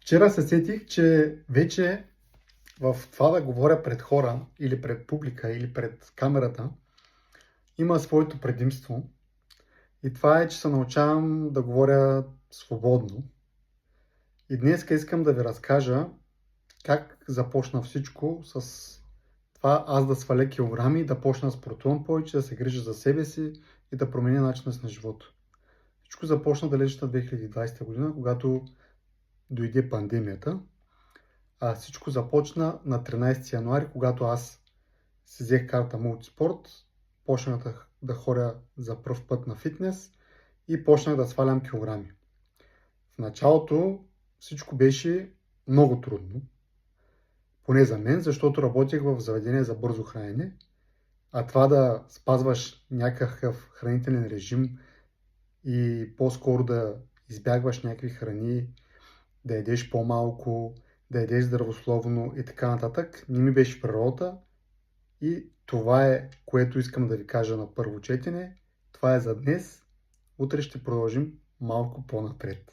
Вчера се сетих, че вече в това да говоря пред хора или пред публика или пред камерата има своето предимство. И това е, че се научавам да говоря свободно. И днес искам да ви разкажа как започна всичко с това аз да сваля килограми, да почна да спортувам повече, да се грижа за себе си и да променя начина си на живота. Всичко започна далечната 2020 година, когато дойде пандемията. А всичко започна на 13 януари, когато аз си взех карта мултиспорт, почнах да ходя за пръв път на фитнес и почнах да свалям килограми. В началото всичко беше много трудно, поне за мен, защото работех в заведение за бързо хранене, а това да спазваш някакъв хранителен режим и по-скоро да избягваш някакви храни, да ядеш по-малко, да ядеш здравословно и така нататък, не ми беше природата. И това е, което искам да ви кажа на първо четене. Това е за днес. Утре ще продължим малко по-напред.